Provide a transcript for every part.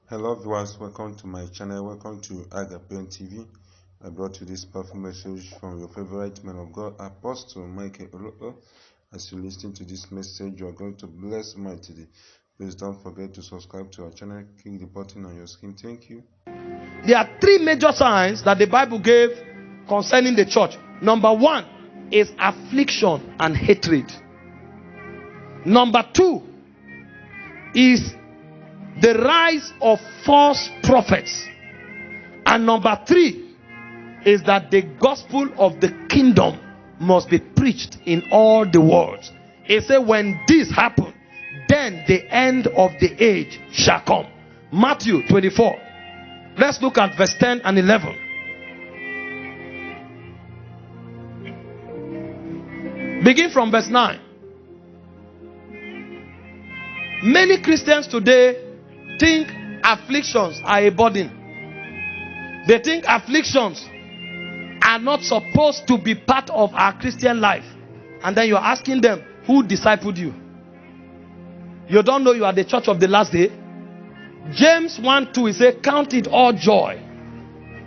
Hello viewers, welcome to my channel, welcome to Agape TV. I brought you this powerful message from your favorite man of God, Apostle Michael Orokpo. As you listen to this message, you are going to bless mightily. Please don't forget to subscribe to our channel, click the button on your screen. Thank you. There are three major signs that the Bible gave concerning the church. Number one is affliction and hatred. Number two is the rise of false prophets. And number three is that the gospel of the kingdom must be preached in all the world. It said when this happens, then the end of the age shall come. Matthew 24. Let's look at verse 10 and 11. Begin from verse 9. Many Christians today think afflictions are a burden. They think afflictions are not supposed to be part of our Christian life. And then you're asking them, who discipled you? You don't know you are the church of the last day? James 1:2, he said, count it all joy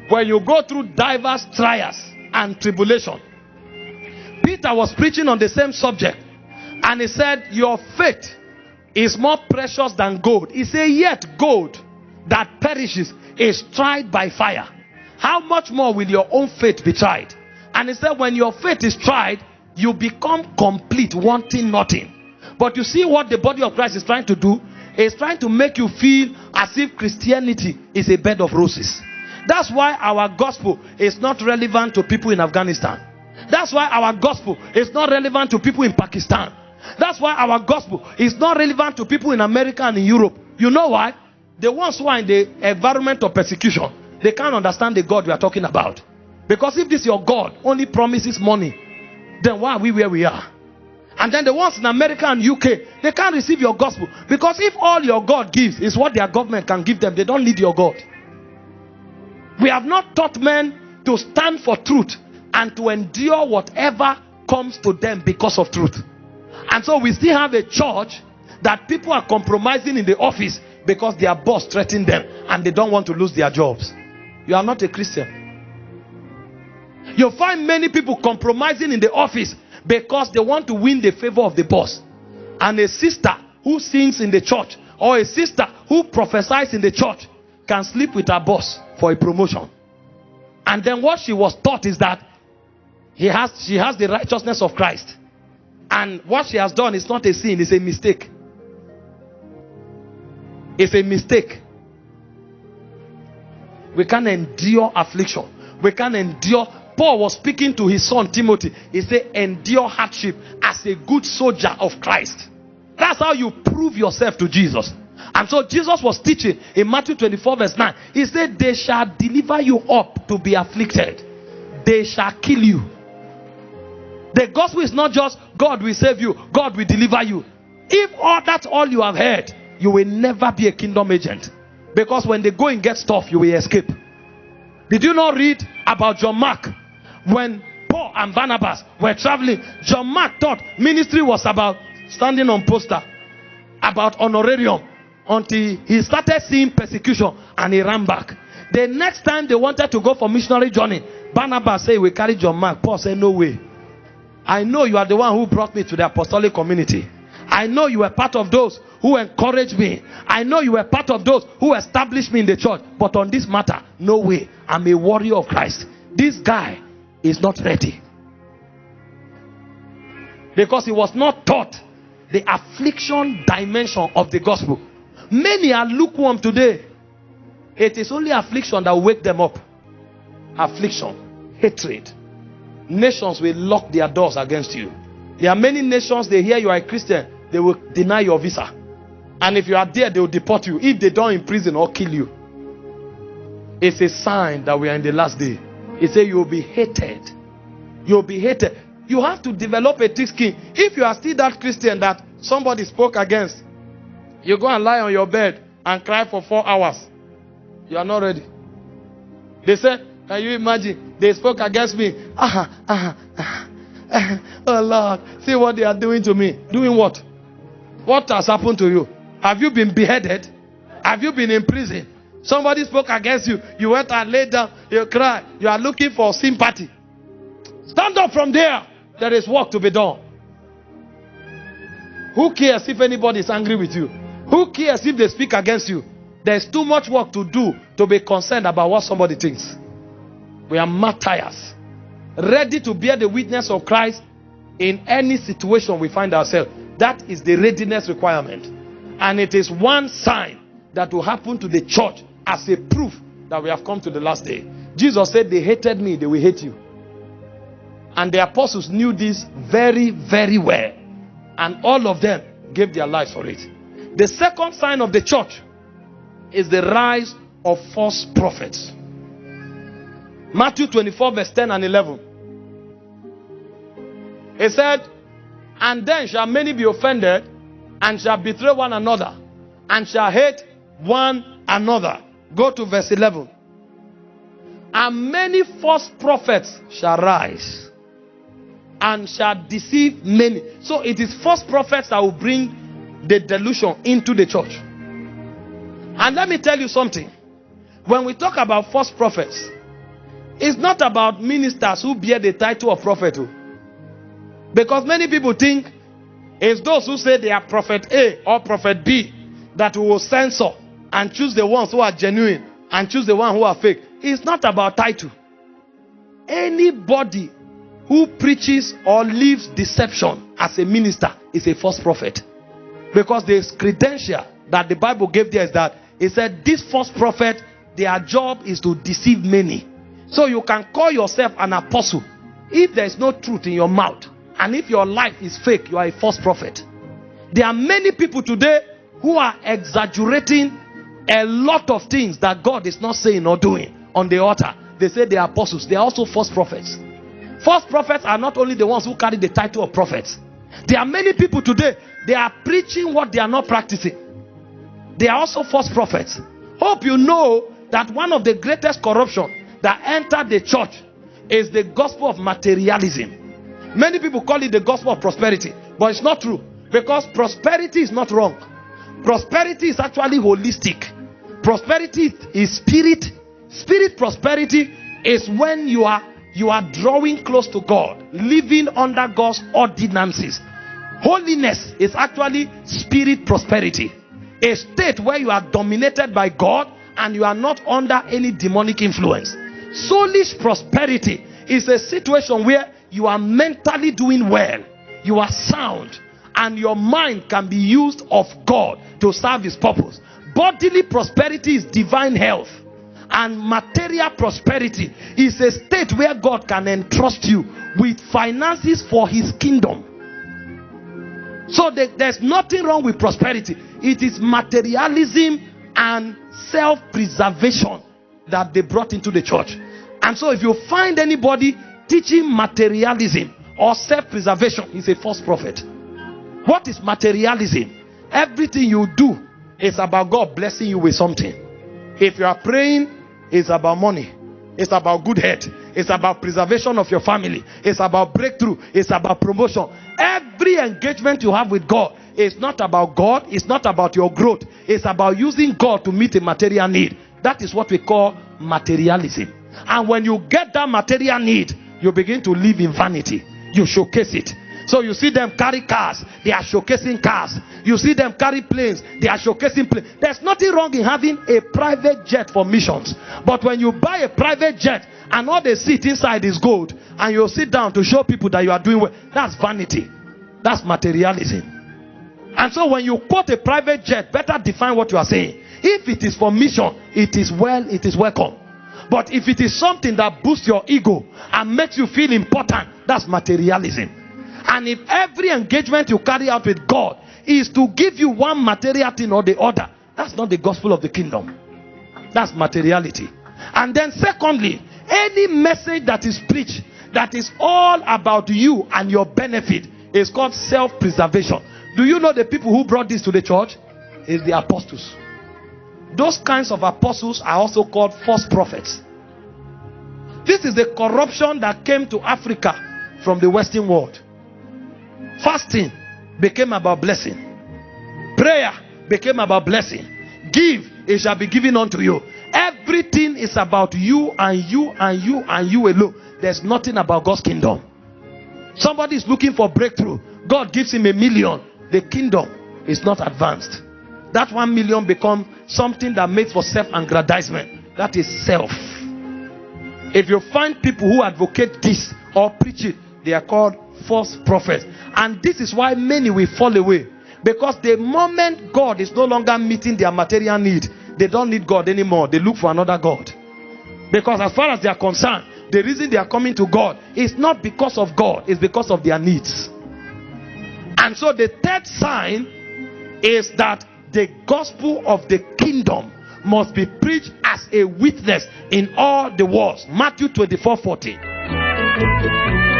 when you go through diverse trials and tribulation. Peter was preaching on the same subject, and he said, your faith is more precious than gold. He said, yet gold that perishes is tried by fire. How much more will your own faith be tried? And he said, when your faith is tried, you become complete, wanting nothing. But you see what the body of Christ is trying to do? It's trying to make you feel as if Christianity is a bed of roses. That's why our gospel is not relevant to people in Afghanistan. That's why our gospel is not relevant to people in Pakistan. That's why our gospel is not relevant to people in America and in Europe. You know why? The ones who are in the environment of persecution, they can't understand the God we are talking about. Because if this your God only promises money, then why are we where we are? And then the ones in America and UK, they can't receive your gospel. Because if all your God gives is what their government can give them, they don't need your God. We have not taught men to stand for truth and to endure whatever comes to them because of truth. And so we still have a church that people are compromising in the office because their boss threatened them and they don't want to lose their jobs. You are not a Christian. You find many people compromising in the office because they want to win the favor of the boss. And a sister who sings in the church or a sister who prophesies in the church can sleep with her boss for a promotion. And then what she was taught is that she has the righteousness of Christ. And what she has done is not a sin, it's a mistake. It's a mistake. We can't endure affliction. We can't endure. Paul was speaking to his son Timothy. He said, endure hardship as a good soldier of Christ. That's how you prove yourself to Jesus. And so Jesus was teaching in Matthew 24 verse 9. He said, they shall deliver you up to be afflicted. They shall kill you. The gospel is not just God will save you, God will deliver you. If that's all you have heard, you will never be a kingdom agent. Because when they go and get stuff, you will escape. Did you not read about John Mark? When Paul and Barnabas were traveling, John Mark thought ministry was about standing on poster, about honorarium, until he started seeing persecution and he ran back. The next time they wanted to go for missionary journey, Barnabas said, we carry John Mark. Paul said, no way. I know you are the one who brought me to the apostolic community. I know you were part of those who encouraged me. I know you were part of those who established me in the church. But on this matter, no way. I'm a warrior of Christ. This guy is not ready. Because he was not taught the affliction dimension of the gospel. Many are lukewarm today. It is only affliction that will wake them up. Affliction, hatred. Nations will lock their doors against you. There are many nations, they hear you are a Christian, they will deny your visa. And if you are there, they will deport you if they don't imprison or kill you. It's a sign that we are in the last day. It says you will be hated. You will be hated. You have to develop a thick skin. If you are still that Christian that somebody spoke against, you go and lie on your bed and cry for 4 hours. You are not ready. They said, can you imagine? They spoke against me. Oh Lord, see what they are doing to me. Doing what? What has happened to you? Have you been beheaded? Have you been in prison? Somebody spoke against you. You went and laid down. You cried. You are looking for sympathy. Stand up from there. There is work to be done. Who cares if anybody is angry with you? Who cares if they speak against you? There is too much work to do to be concerned about what somebody thinks. We are martyrs, ready to bear the witness of Christ in any situation we find ourselves. That is the readiness requirement. And it is one sign that will happen to the church as a proof that we have come to the last day. Jesus said, they hated me, they will hate you. And the apostles knew this very, very well. And all of them gave their lives for it. The second sign of the church is the rise of false prophets. Matthew 24 verse 10 and 11. He said, and then shall many be offended, and shall betray one another, and shall hate one another. Go to verse 11. And many false prophets shall rise, and shall deceive many. So it is false prophets that will bring the delusion into the church. And let me tell you something. When we talk about false prophets, it's not about ministers who bear the title of prophet. Because many people think it's those who say they are prophet A or prophet B that we will censor and choose the ones who are genuine and choose the ones who are fake. It's not about title. Anybody who preaches or lives deception as a minister is a false prophet. Because the credential that the Bible gave there is that it said this false prophet, their job is to deceive many. So you can call yourself an apostle. If there is no truth in your mouth, and if your life is fake, you are a false prophet. There are many people today who are exaggerating a lot of things that God is not saying or doing on the altar. They say they are apostles. They are also false prophets. False prophets are not only the ones who carry the title of prophets. There are many people today, they are preaching what they are not practicing. They are also false prophets. Hope you know that one of the greatest corruption that entered the church is the gospel of materialism. Many people call it the gospel of prosperity, but it's not true, because prosperity is not wrong. Prosperity is actually holistic. Prosperity is spirit. Spirit prosperity is when you are drawing close to God, living under God's ordinances. Holiness is actually spirit prosperity, a state where you are dominated by God and you are not under any demonic influence. Soulish prosperity is a situation where you are mentally doing well, you are sound, and your mind can be used of God to serve his purpose. Bodily prosperity is divine health, and material prosperity is a state where God can entrust you with finances for his kingdom. So there's nothing wrong with prosperity. It is materialism and self-preservation that they brought into the church. And so if you find anybody teaching materialism or self-preservation, he's a false prophet. What is materialism? Everything you do is about God blessing you with something. If you are praying, it's about money. It's about good health. It's about preservation of your family. It's about breakthrough. It's about promotion. Every engagement you have with God is not about God. It's not about your growth. It's about using God to meet a material need. That is what we call materialism. And when you get that material need, you begin to live in vanity. You showcase it. So you see them carry cars, they are showcasing cars. You see them carry planes, they are showcasing planes. There's nothing wrong in having a private jet for missions. But when you buy a private jet and all they sit inside is gold, and you sit down to show people that you are doing well, that's vanity. That's materialism. And so when you quote a private jet, better define what you are saying. If it is for mission, it is welcome. But if it is something that boosts your ego and makes you feel important, that's materialism. And if every engagement you carry out with God is to give you one material thing or the other, that's not the gospel of the kingdom. That's materiality. And then secondly, any message that is preached that is all about you and your benefit is called self-preservation. Do you know the people who brought this to the church? It's the apostles. Those kinds of apostles are also called false prophets. This is the corruption that came to Africa from the Western world. Fasting became about blessing. Prayer became about blessing. Give, it shall be given unto you. Everything is about you and you and you and you alone. There's nothing about God's kingdom. Somebody is looking for breakthrough. God gives him $1 million. The kingdom is not advanced. That 1 million becomes something that makes for self-aggrandizement. That is self. If you find people who advocate this or preach it, they are called false prophets. And this is why many will fall away. Because the moment God is no longer meeting their material need, they don't need God anymore. They look for another God. Because as far as they are concerned, the reason they are coming to God is not because of God, it's because of their needs. And so the third sign is that the gospel of the kingdom must be preached as a witness in all the world. Matthew 24:40.